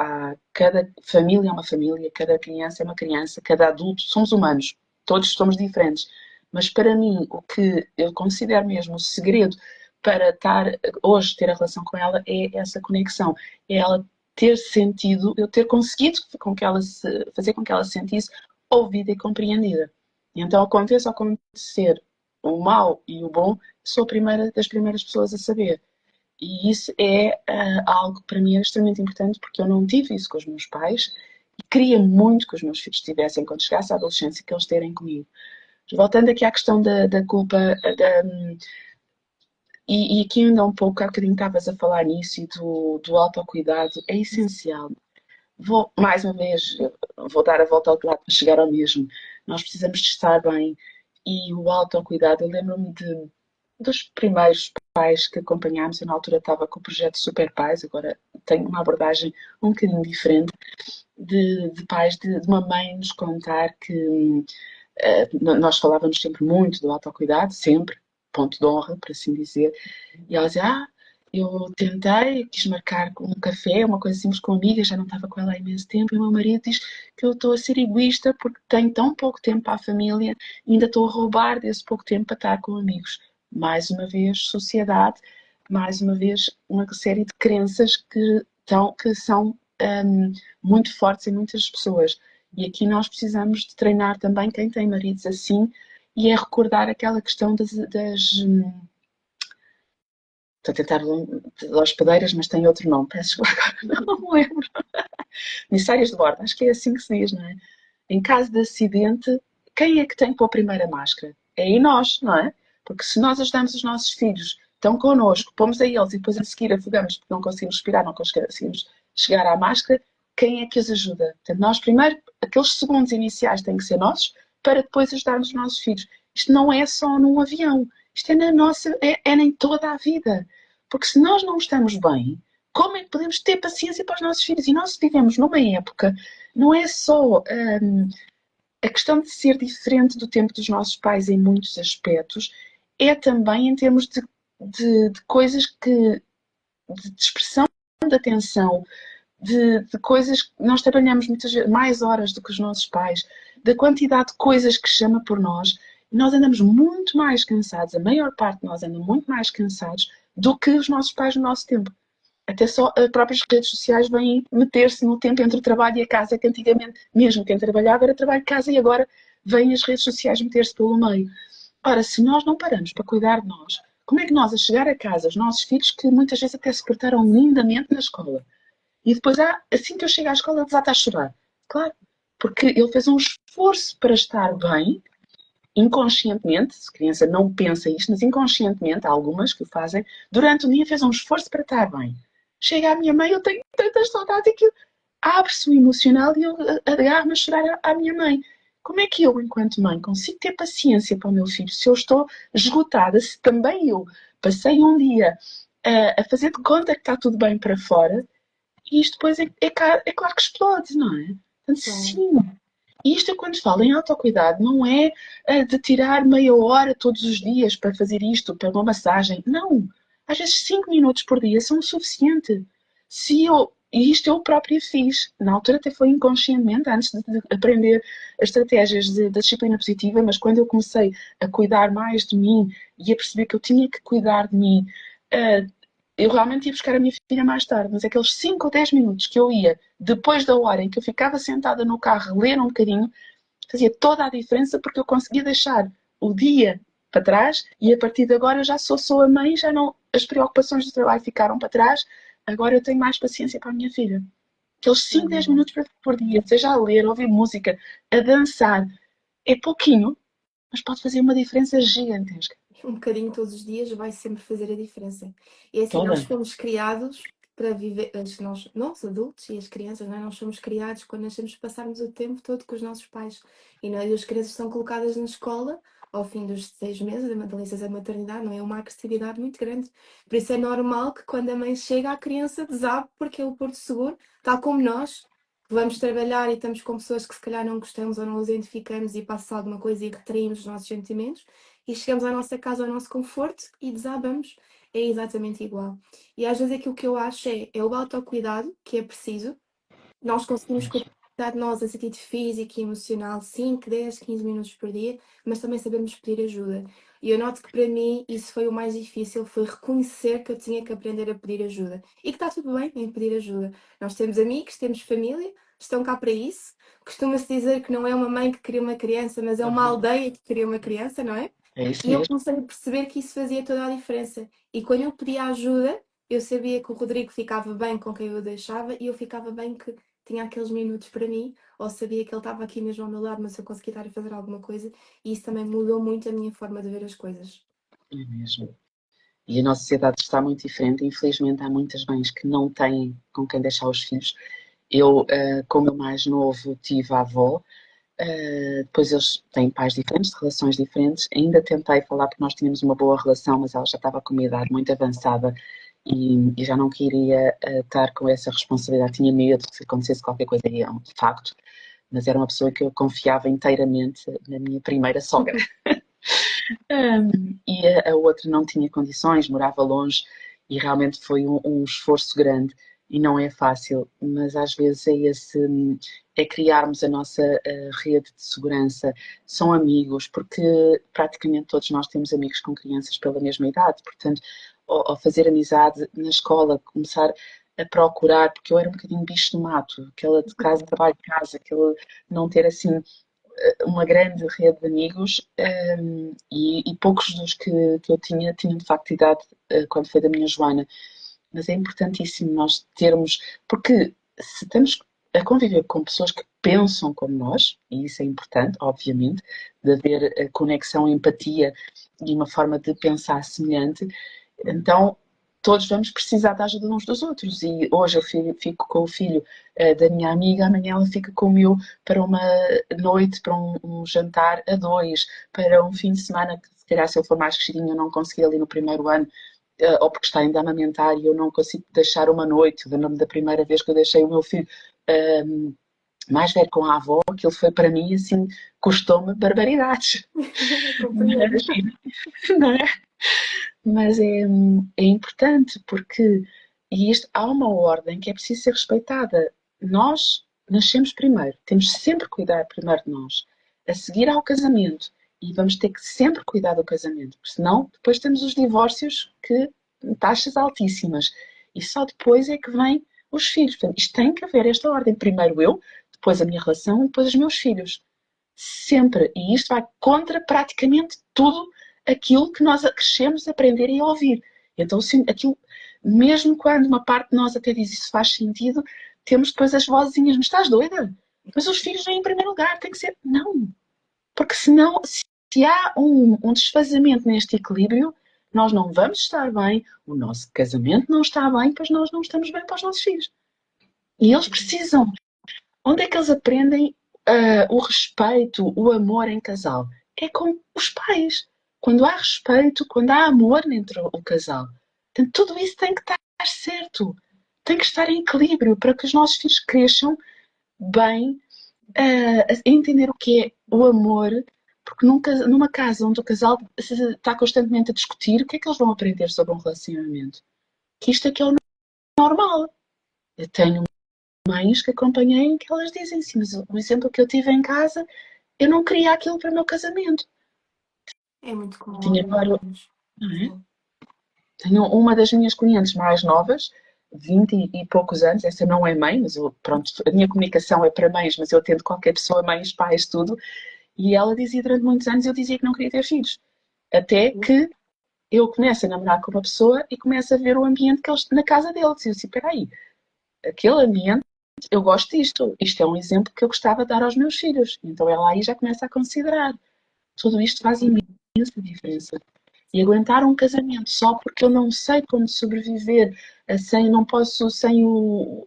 [SPEAKER 2] cada família é uma família, cada criança é uma criança, cada adulto, somos humanos, todos somos diferentes. Mas para mim, o que eu considero mesmo o segredo para hoje ter a relação com ela é essa conexão, é ela ter sentido, eu ter conseguido fazer com que ela se sentisse ouvida e compreendida. E então, aconteça acontecer o mal e o bom, sou a primeira das primeiras pessoas a saber. E isso é algo que para mim é extremamente importante porque eu não tive isso com os meus pais e queria muito que os meus filhos tivessem quando chegasse à adolescência que eles terem comigo. Voltando aqui à questão da culpa, e aqui ainda um pouco, há bocadinho estavas a falar nisso e do autocuidado, é essencial. Mais uma vez, vou dar a volta ao outro lado para chegar ao mesmo. Nós precisamos de estar bem e o autocuidado, eu lembro-me dos primeiros pais que acompanhámos, eu na altura estava com o projeto Super Pais, agora tenho uma abordagem um bocadinho diferente de pais, de uma mãe nos contar que nós falávamos sempre muito do autocuidado, sempre, ponto de honra, por assim dizer, e ela dizia, eu tentei, quis marcar um café, uma coisa simples com amigas, já não estava com ela há imenso tempo, e o meu marido diz que eu estou a ser egoísta porque tenho tão pouco tempo para a família e ainda estou a roubar desse pouco tempo para estar com amigos. Mais uma vez, sociedade, mais uma vez, uma série de crenças que são muito fortes em muitas pessoas. E aqui nós precisamos de treinar também quem tem maridos assim e é recordar aquela questão estou a tentar hospedeiras, mas tem outro nome, peço desculpa, agora não me lembro. Missárias de bordo, acho que é assim que se diz, não é? Em caso de acidente, quem é que tem que pôr a primeira máscara? É aí nós, não é? Porque se nós ajudamos os nossos filhos, estão connosco, pomos a eles e depois a seguir afogamos porque não conseguimos respirar, não conseguimos chegar à máscara, quem é que os ajuda? Portanto, nós primeiro, aqueles segundos iniciais têm que ser nossos para depois ajudarmos os nossos filhos. Isto não é só num avião, isto é na nossa, é em toda a vida. Porque se nós não estamos bem, como é que podemos ter paciência para os nossos filhos? E nós vivemos numa época, não é só a questão de ser diferente do tempo dos nossos pais em muitos aspectos, é também em termos de coisas de expressão de atenção, de coisas que nós trabalhamos muitas vezes mais horas do que os nossos pais, da quantidade de coisas que chama por nós. Nós andamos muito mais cansados, a maior parte de nós anda muito mais cansados do que os nossos pais no nosso tempo. Até só as próprias redes sociais vêm meter-se no tempo entre o trabalho e a casa, que antigamente, mesmo quem trabalhava, era trabalho de casa e agora vêm as redes sociais meter-se pelo meio. Ora, se nós não paramos para cuidar de nós, como é que nós, a chegar a casa, os nossos filhos, que muitas vezes até se portaram lindamente na escola, e depois, assim que eu chego à escola, ele desata a chorar? Claro, porque ele fez um esforço para estar bem, inconscientemente, a criança não pensa isto, mas inconscientemente, há algumas que o fazem, durante o dia fez um esforço para estar bem. Chega à minha mãe, eu tenho tantas saudades que abre-se o emocional e eu agarro-me a chorar à minha mãe. Como é que eu, enquanto mãe, consigo ter paciência para o meu filho se eu estou esgotada, se também eu passei um dia a fazer de conta que está tudo bem para fora e isto depois é claro que explode, não é? Portanto,
[SPEAKER 1] Claro.
[SPEAKER 2] sim, e isto, quando falo em autocuidado, não é de tirar meia hora todos os dias para fazer isto, para uma massagem. Não. Às vezes 5 minutos por dia são o suficiente. E isto eu própria fiz. Na altura até foi inconscientemente, antes de aprender as estratégias da disciplina positiva, mas quando eu comecei a cuidar mais de mim e a perceber que eu tinha que cuidar de mim, uh, eu realmente ia buscar a minha filha mais tarde, mas aqueles 5 ou 10 minutos que eu ia depois da hora em que eu ficava sentada no carro a ler um bocadinho, fazia toda a diferença porque eu conseguia deixar o dia para trás e a partir de agora eu já sou a mãe, já não, as preocupações do trabalho ficaram para trás, agora eu tenho mais paciência para a minha filha. Aqueles 5 10 minutos por dia, seja a ler, a ouvir música, a dançar, é pouquinho, mas pode fazer uma diferença gigantesca.
[SPEAKER 1] Um bocadinho todos os dias vai sempre fazer a diferença. E é assim, nós
[SPEAKER 2] Toda.
[SPEAKER 1] fomos criados para viver, nós adultos e as crianças, não é? Nós somos criados quando nascemos passarmos o tempo todo com os nossos pais. E, não é? E as crianças são colocadas na escola ao fim dos 6 meses da licença de maternidade, não é? Uma agressividade muito grande. Por isso é normal que quando a mãe chega, a criança desabe, porque é o porto seguro, tal como nós, que vamos trabalhar e estamos com pessoas que se calhar não gostamos ou não nos identificamos e passa alguma coisa e retraímos os nossos sentimentos e chegamos à nossa casa, ao nosso conforto e desabamos. É exatamente igual. E às vezes aquilo que eu acho é o autocuidado que é preciso. Nós conseguimos cuidar de nós a sentido físico e emocional 5, 10, 15 minutos por dia, mas também sabemos pedir ajuda. E eu noto que para mim isso foi o mais difícil, foi reconhecer que eu tinha que aprender a pedir ajuda. E que está tudo bem em pedir ajuda. Nós temos amigos, temos família, estão cá para isso. Costuma-se dizer que não é uma mãe que cria uma criança, mas é uma aldeia que cria uma criança, não é?
[SPEAKER 2] É isso
[SPEAKER 1] E eu
[SPEAKER 2] mesmo.
[SPEAKER 1] comecei a perceber que isso fazia toda a diferença. E quando eu pedia ajuda, eu sabia que o Rodrigo ficava bem com quem eu o deixava e eu ficava bem que tinha aqueles minutos para mim, ou sabia que ele estava aqui mesmo ao meu lado, mas eu conseguia estar a fazer alguma coisa, e isso também mudou muito a minha forma de ver as coisas.
[SPEAKER 2] É mesmo. E a nossa sociedade está muito diferente. Infelizmente, há muitas mães que não têm com quem deixar os filhos. Eu, com o meu mais novo, tive a avó. Depois eles têm pais diferentes, de relações diferentes. Ainda tentei falar porque nós tínhamos uma boa relação, mas ela já estava com uma idade muito avançada e já não queria estar com essa responsabilidade. Tinha medo que se acontecesse qualquer coisa, e é um facto. Mas era uma pessoa que eu confiava inteiramente na minha primeira sogra. E a outra não tinha condições, morava longe e realmente foi um esforço grande e não é fácil, mas às vezes é criarmos a nossa rede de segurança, são amigos, porque praticamente todos nós temos amigos com crianças pela mesma idade, portanto, ao fazer amizade na escola, começar a procurar, porque eu era um bocadinho bicho do mato, aquela de casa, trabalho de casa, aquele não ter assim uma grande rede de amigos e poucos dos que eu tinham de facto idade quando foi da minha Joana. Mas é importantíssimo nós termos, porque se estamos a conviver com pessoas que pensam como nós, e isso é importante, obviamente, de haver conexão, empatia e uma forma de pensar semelhante, então todos vamos precisar da ajuda uns dos outros. E hoje eu fico com o filho da minha amiga, amanhã ela fica com o meu para uma noite, para um jantar a dois, para um fim de semana, que se calhar se eu for mais crescidinho eu não consegui ali no primeiro ano, ou porque está ainda a amamentar e eu não consigo deixar uma noite. Lembro-me da primeira vez que eu deixei o meu filho mais velho com a avó, aquilo foi para mim assim, custou-me barbaridades.
[SPEAKER 1] Compreendo.
[SPEAKER 2] Mas, não é? Mas é importante porque e isto, há uma ordem que é preciso ser respeitada. Nós nascemos primeiro, temos sempre que cuidar primeiro de nós, a seguir ao casamento, e vamos ter que sempre cuidar do casamento, porque senão depois temos os divórcios que taxas altíssimas, e só depois é que vêm os filhos. Portanto, isto tem que haver esta ordem. Primeiro eu, depois a minha relação, depois os meus filhos. Sempre. E isto vai contra praticamente tudo aquilo que nós crescemos a aprender e a ouvir. Então, sim, aquilo, mesmo quando uma parte de nós até diz isso faz sentido, temos depois as vozinhas, mas estás doida? Mas os filhos vêm em primeiro lugar, tem que ser. Não, porque senão, se há um desfazamento neste equilíbrio, nós não vamos estar bem, o nosso casamento não está bem, pois nós não estamos bem para os nossos filhos. E eles precisam. Onde é que eles aprendem o respeito, o amor em casal? É com os pais. Quando há respeito, quando há amor entre o casal. Portanto, tudo isso tem que estar certo. Tem que estar em equilíbrio para que os nossos filhos cresçam bem, a entender o que é o amor. Porque numa casa onde o casal está constantemente a discutir, o que é que eles vão aprender sobre um relacionamento? Que isto é que é o normal. Eu tenho mães que acompanhei em que elas dizem assim, mas o exemplo que eu tive em casa, eu não queria aquilo para o meu casamento.
[SPEAKER 1] É muito comum
[SPEAKER 2] Tinha claro,
[SPEAKER 1] acontecermos.
[SPEAKER 2] não é?
[SPEAKER 1] Sim.
[SPEAKER 2] Tenho uma das minhas clientes mais novas, 20 e poucos anos, essa não é mãe, mas eu, pronto, a minha comunicação é para mães, mas eu atendo qualquer pessoa, mães, pais, tudo, e ela dizia durante muitos anos, eu dizia que não queria ter filhos. Até que eu começo a namorar com uma pessoa e começo a ver o ambiente que eles, na casa deles. E eu disse, espera aí, aquele ambiente, eu gosto disto. Isto é um exemplo que eu gostava de dar aos meus filhos. Então ela aí já começa a considerar. Tudo isto faz imensa diferença. E aguentar um casamento só porque eu não sei como sobreviver, sem, não posso, sem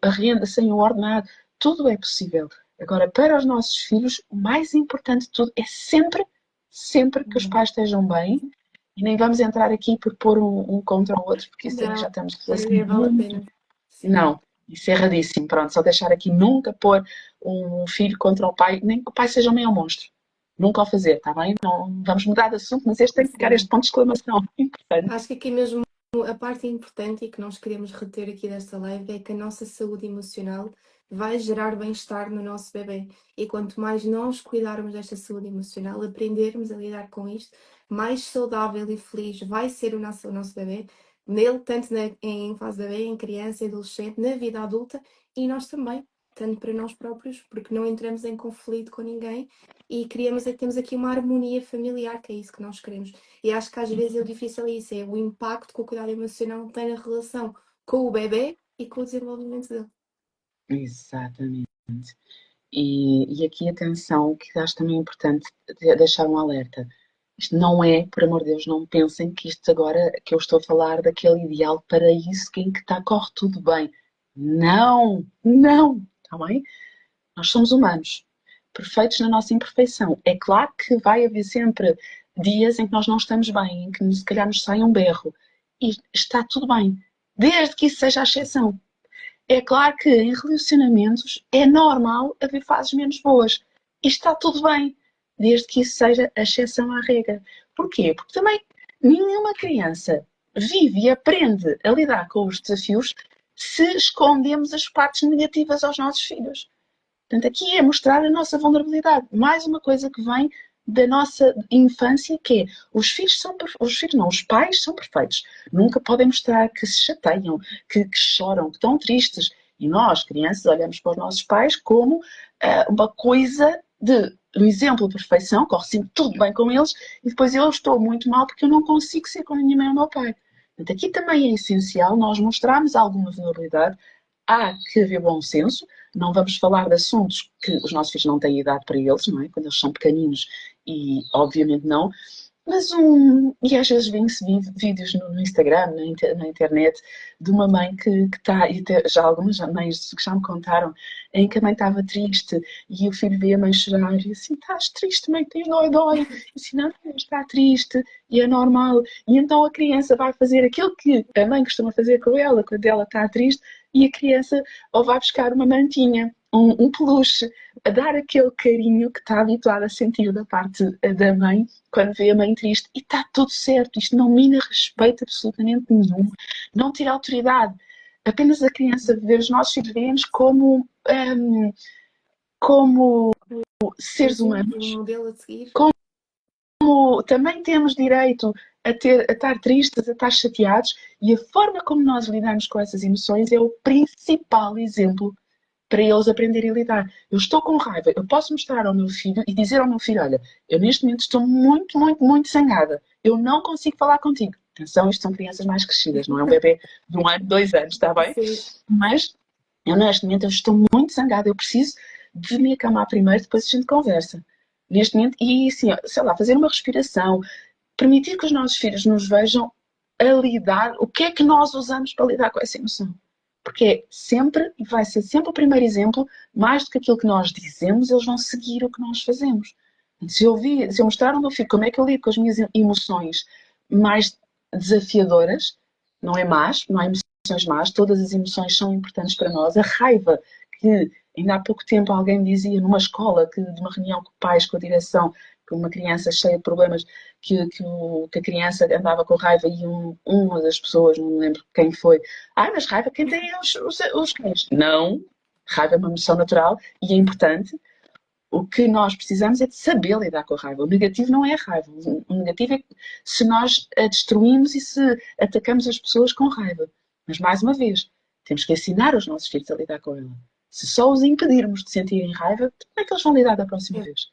[SPEAKER 2] a renda, sem o ordenado, tudo é possível. Agora, para os nossos filhos, o mais importante de tudo é sempre, sempre que os
[SPEAKER 1] Uhum.
[SPEAKER 2] pais estejam bem. E nem vamos entrar aqui por pôr um contra o outro, porque isso aí já
[SPEAKER 1] Não,
[SPEAKER 2] estamos assim
[SPEAKER 1] nem vale a
[SPEAKER 2] muito.
[SPEAKER 1] pena. Sim.
[SPEAKER 2] Não, isso é erradíssimo. Pronto, só deixar aqui nunca pôr um filho contra o pai, nem que o pai seja um meio monstro. Nunca o fazer, está bem? Não vamos mudar de assunto, mas este tem que ficar este
[SPEAKER 1] Sim.
[SPEAKER 2] ponto de exclamação. Importante.
[SPEAKER 1] Acho que aqui mesmo a parte importante e que nós queremos reter aqui desta live é que a nossa saúde emocional vai gerar bem-estar no nosso bebê. E quanto mais nós cuidarmos desta saúde emocional, aprendermos a lidar com isto, mais saudável e feliz vai ser o nosso bebê, nele, tanto em fase de bebê, em criança, adolescente, na vida adulta e nós também, tanto para nós próprios, porque não entramos em conflito com ninguém e temos aqui uma harmonia familiar, que é isso que nós queremos. E acho que às vezes o difícil é isso, é o impacto que o cuidado emocional tem na relação com o bebê e com o desenvolvimento dele.
[SPEAKER 2] Exatamente. E aqui atenção, que acho também importante deixar um alerta. Isto não é, por amor de Deus, não pensem que isto agora que eu estou a falar daquele ideal paraíso que em que está, corre tudo bem. Não, não, está bem? Nós somos humanos, perfeitos na nossa imperfeição. É claro que vai haver sempre dias em que nós não estamos bem, em que se calhar nos sai um berro. E está tudo bem, desde que isso seja a exceção. É claro que em relacionamentos é normal haver fases menos boas. E está tudo bem, desde que isso seja a exceção à regra. Porquê? Porque também nenhuma criança vive e aprende a lidar com os desafios se escondemos as partes negativas aos nossos filhos. Portanto, aqui é mostrar a nossa vulnerabilidade. Mais uma coisa que vem da nossa infância, que é os filhos não, os pais são perfeitos. Nunca podem mostrar que se chateiam, que choram, que estão tristes. E nós, crianças, olhamos para os nossos pais como uma coisa de um exemplo de perfeição, corre sempre tudo bem com eles, e depois eu estou muito mal porque eu não consigo ser como a minha mãe ou o meu pai. Portanto, aqui também é essencial nós mostrarmos alguma vulnerabilidade. Há que haver bom senso, não vamos falar de assuntos que os nossos filhos não têm idade para eles, não é? Quando eles são pequeninos, e obviamente não. Mas e às vezes vêm-se vídeos no Instagram, na internet, de uma mãe que está, e até já algumas mães que já me contaram, em que a mãe estava triste e o filho vê a mãe chorar e assim, estás triste, mãe, tens dói, dói. E assim, não, está triste e é normal. E então a criança vai fazer aquilo que a mãe costuma fazer com ela quando ela está triste e a criança ou vai buscar uma mantinha, um peluche, a dar aquele carinho que está habituado a sentir da parte da mãe quando vê a mãe triste. E está tudo certo, isto não mina respeito absolutamente nenhum, não tira autoridade. Apenas a criança ver os nossos filhos vemos como seres
[SPEAKER 1] Exemplo, um
[SPEAKER 2] humanos,
[SPEAKER 1] modelo a seguir.
[SPEAKER 2] como também temos direito a estar tristes, a estar chateados, e a forma como nós lidamos com essas emoções é o principal exemplo para eles aprenderem a lidar. Eu estou com raiva, eu posso mostrar ao meu filho e dizer ao meu filho: olha, eu neste momento estou muito, muito, muito zangada, eu não consigo falar contigo. Atenção, isto são crianças mais crescidas, não é um bebê de 1 ano, 2 anos, está bem?
[SPEAKER 1] Sim,
[SPEAKER 2] Mas eu neste momento eu estou muito zangada, eu preciso de me acalmar primeiro, depois a gente conversa. Neste momento, e assim, sei lá, fazer uma respiração, permitir que os nossos filhos nos vejam a lidar, o que é que nós usamos para lidar com essa emoção. Porque é sempre, vai ser sempre o primeiro exemplo, mais do que aquilo que nós dizemos, eles vão seguir o que nós fazemos. Se eu mostrar ao meu filho como é que eu lido com as minhas emoções mais desafiadoras, não é más, não há emoções más, todas as emoções são importantes para nós. A raiva, que ainda há pouco tempo alguém dizia numa escola, que de uma reunião com pais, com a direção, que uma criança cheia de problemas, que a criança andava com raiva e uma das pessoas, não me lembro quem foi, mas raiva quem tem é os cães. Não, raiva é uma emoção natural e é importante. O que nós precisamos é de saber lidar com a raiva. O negativo não é a raiva. O negativo é se nós a destruímos e se atacamos as pessoas com raiva. Mas, mais uma vez, temos que ensinar os nossos filhos a lidar com ela. Se só os impedirmos de sentirem raiva, como é que eles vão lidar da próxima
[SPEAKER 1] é
[SPEAKER 2] vez?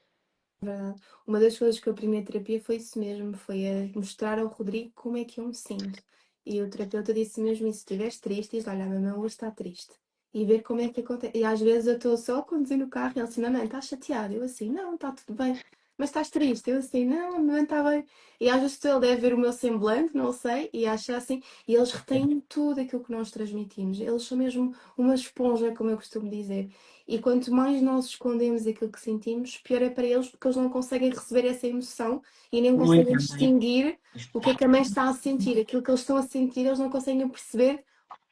[SPEAKER 1] verdade. Uma das coisas que eu aprendi na terapia foi isso mesmo, foi a mostrar ao Rodrigo como é que eu me sinto. E o terapeuta disse mesmo isso, se estiveres triste, diz, olha, a mamãe hoje está triste. E ver como é que acontece. E às vezes eu estou só a conduzir no carro e ele assim, mamãe, estás chateada? Eu assim, não, está tudo bem. mas estás triste? Eu assim, não, não está bem. E às vezes ele deve ver o meu semblante, não sei, e acha assim, e eles retêm tudo aquilo que nós transmitimos. Eles são mesmo uma esponja, como eu costumo dizer. E quanto mais nós escondemos aquilo que sentimos, pior é para eles, porque eles não conseguem receber essa emoção e nem
[SPEAKER 2] Não
[SPEAKER 1] conseguem
[SPEAKER 2] entendem.
[SPEAKER 1] distinguir o que é que a mãe está a sentir. Aquilo que eles estão a sentir, eles não conseguem perceber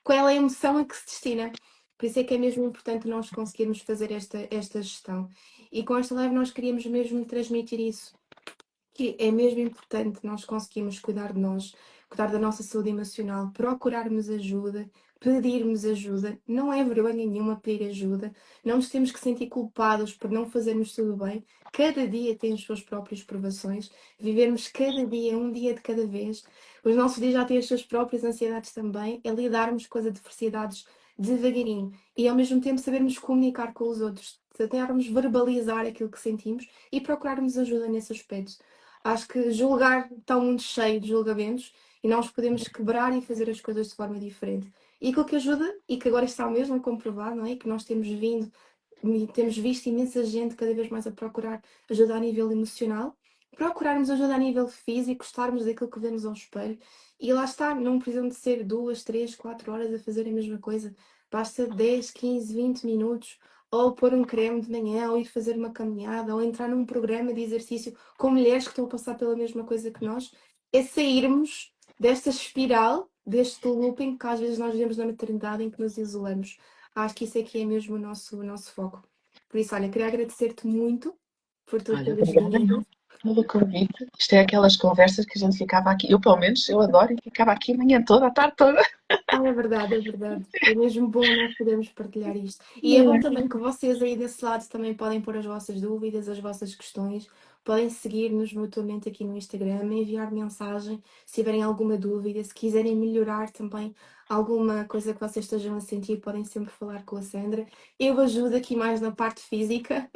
[SPEAKER 1] qual é a emoção a que se destina. Por isso é que é mesmo importante nós conseguirmos fazer esta gestão. E com esta live nós queríamos mesmo transmitir isso, que é mesmo importante nós conseguirmos cuidar de nós, cuidar da nossa saúde emocional, procurarmos ajuda, pedirmos ajuda. Não é vergonha nenhuma pedir ajuda. Não nos temos que sentir culpados por não fazermos tudo bem. Cada dia tem as suas próprias provações. Vivermos cada dia, um dia de cada vez. Os nossos dias já têm as suas próprias ansiedades também. É lidarmos com as adversidades devagarinho e ao mesmo tempo sabermos comunicar com os outros, tentarmos verbalizar aquilo que sentimos e procurarmos ajuda nesse aspecto. Acho que julgar está um mundo cheio de julgamentos e nós podemos quebrar e fazer as coisas de forma diferente. E aquilo que ajuda, e que agora está mesmo comprovado, não é? Que nós temos vindo e temos visto imensa gente cada vez mais a procurar ajuda a nível emocional, procurarmos ajuda a nível físico, gostarmos daquilo que vemos ao espelho. E lá está, não precisam de ser 2, 3, 4 horas a fazer a mesma coisa. Basta 10, 15, 20 minutos, ou pôr um creme de manhã, ou ir fazer uma caminhada, ou entrar num programa de exercício com mulheres que estão a passar pela mesma coisa que nós. É sairmos desta espiral, deste looping que às vezes nós vemos na maternidade em que nos isolamos. Acho que isso é que é mesmo o nosso foco. Por isso, olha, queria agradecer-te muito por tu
[SPEAKER 2] Olha,
[SPEAKER 1] teres
[SPEAKER 2] obrigada
[SPEAKER 1] vindo.
[SPEAKER 2] pelo convite. Isto é aquelas conversas que a gente ficava aqui, eu pelo menos, eu adoro e ficava aqui a manhã toda, a tarde toda.
[SPEAKER 1] Ah, é verdade, é verdade. É mesmo bom nós podermos partilhar isto. E é bom também que vocês aí desse lado também podem pôr as vossas dúvidas, as vossas questões. Podem seguir-nos mutuamente aqui no Instagram, enviar mensagem se tiverem alguma dúvida, se quiserem melhorar também alguma coisa que vocês estejam a sentir, podem sempre falar com a Sandra. Eu ajudo aqui mais na parte física,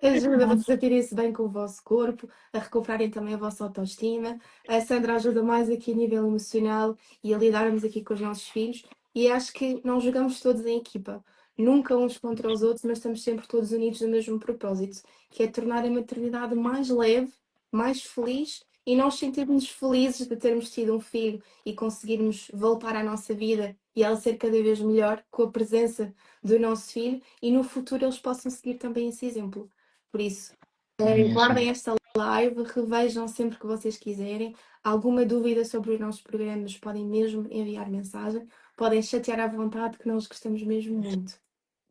[SPEAKER 1] ajudo a vocês a sentirem-se bem com o vosso corpo, a recuperarem também a vossa autoestima. A Sandra ajuda mais aqui a nível emocional e a lidarmos aqui com os nossos filhos. E acho que nós jogamos todos em equipa, nunca uns contra os outros, mas estamos sempre todos unidos no mesmo propósito, que é tornar a maternidade mais leve, mais feliz e nós sentirmos felizes de termos tido um filho e conseguirmos voltar à nossa vida e ela ser cada vez melhor com a presença do nosso filho e no futuro eles possam seguir também esse exemplo. Por isso,
[SPEAKER 2] Mesmo.
[SPEAKER 1] guardem esta live, revejam sempre que vocês quiserem. Alguma dúvida sobre os nossos programas, podem mesmo enviar mensagem, podem chatear à vontade, que nós gostamos mesmo muito.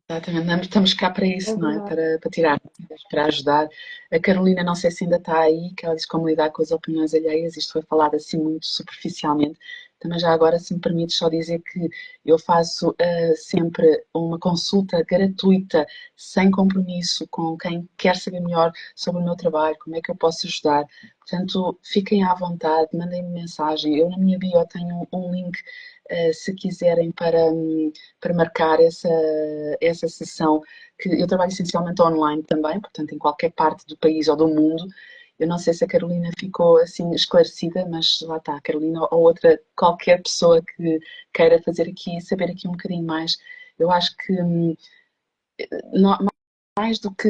[SPEAKER 2] Exatamente, estamos cá para
[SPEAKER 1] É
[SPEAKER 2] isso, não é?
[SPEAKER 1] verdade.
[SPEAKER 2] Para tirar dúvidas, para ajudar. A Carolina, não sei se ainda está aí, que ela diz como lidar com as opiniões alheias, isto foi falado assim muito superficialmente. Também já agora, se me permites só dizer que eu faço sempre uma consulta gratuita, sem compromisso, com quem quer saber melhor sobre o meu trabalho, como é que eu posso ajudar. Portanto, fiquem à vontade, mandem-me mensagem. Eu na minha bio tenho um link, se quiserem, para marcar essa sessão, que eu trabalho essencialmente online também, portanto, em qualquer parte do país ou do mundo. Eu não sei se a Carolina ficou assim esclarecida, mas lá está, a Carolina ou outra, qualquer pessoa que queira fazer aqui, saber aqui um bocadinho mais. Eu acho que não, mais do que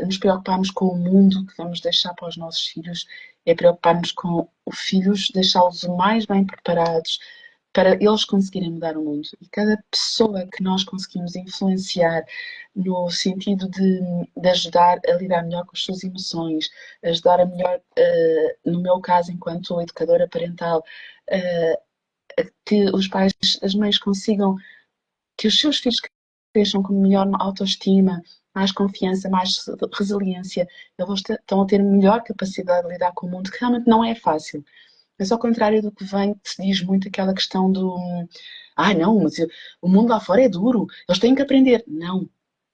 [SPEAKER 2] nos preocuparmos com o mundo que vamos deixar para os nossos filhos, é preocupar-nos com os filhos, deixá-los o mais bem preparados para eles conseguirem mudar o mundo. E cada pessoa que nós conseguimos influenciar no sentido de ajudar a lidar melhor com as suas emoções, ajudar a melhor, no meu caso, enquanto educadora parental, que os pais, as mães consigam que os seus filhos cresçam com melhor autoestima, mais confiança, mais resiliência, eles estão a ter melhor capacidade de lidar com o mundo, que realmente não é fácil. Mas ao contrário do que vem, se diz muito aquela questão do ai não, mas o mundo lá fora é duro, eles têm que aprender. Não,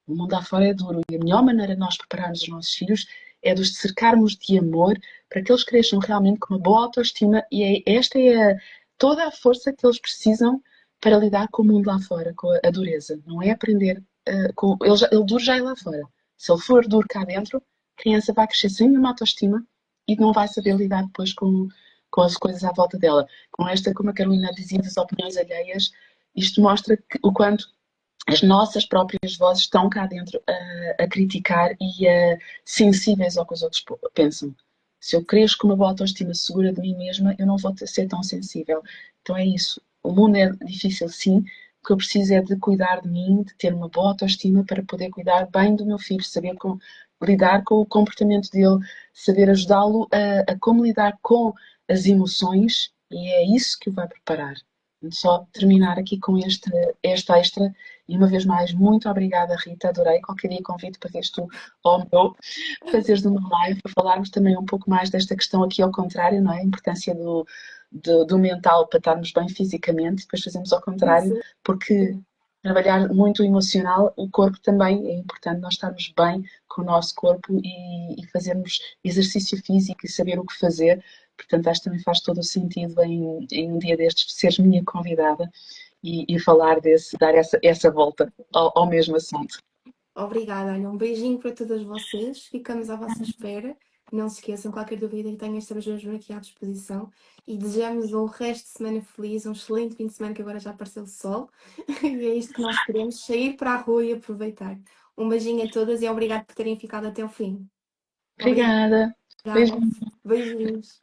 [SPEAKER 2] o mundo lá fora é duro e a melhor maneira de nós prepararmos os nossos filhos é de os cercarmos de amor para que eles cresçam realmente com uma boa autoestima e esta é toda a força que eles precisam para lidar com o mundo lá fora, com a dureza. Não é aprender, ele duro já é lá fora. Se ele for duro cá dentro, a criança vai crescer sem nenhuma autoestima e não vai saber lidar depois com as coisas à volta dela. Com esta, como a Carolina dizia, das opiniões alheias, isto mostra o quanto as nossas próprias vozes estão cá dentro a criticar e a sensíveis ao que os outros pensam. Se eu cresço com uma boa autoestima segura de mim mesma, eu não vou ser tão sensível. Então é isso. O mundo é difícil, sim. O que eu preciso é de cuidar de mim, de ter uma boa autoestima para poder cuidar bem do meu filho, saber como lidar com o comportamento dele, saber ajudá-lo a como lidar com as emoções, e é isso que o vai preparar. Só terminar aqui com este extra e uma vez mais, muito obrigada, Rita. Adorei. Qualquer dia convite para veres tu ao meu, fazeres uma live para falarmos também um pouco mais desta questão aqui ao contrário, não é? A importância do mental para estarmos bem fisicamente, depois fazemos ao contrário,
[SPEAKER 1] Sim.
[SPEAKER 2] porque trabalhar muito o emocional, o corpo também é importante nós estarmos bem com o nosso corpo e fazermos exercício físico e saber o que fazer. Portanto, acho que também faz todo o sentido em um dia destes seres minha convidada e falar dar essa volta ao mesmo assunto.
[SPEAKER 1] Obrigada, olha, um beijinho para todas vocês. Ficamos à vossa espera. Não se esqueçam, qualquer dúvida que tenham, estamos mesmo aqui à disposição. E desejamos um resto de semana feliz, um excelente fim de semana, que agora já apareceu o sol. E é isto que nós queremos, sair para a rua e aproveitar. Um beijinho a todas e obrigado por terem ficado até o fim. Obrigada.
[SPEAKER 2] Obrigada. Beijinho.
[SPEAKER 1] Beijinhos.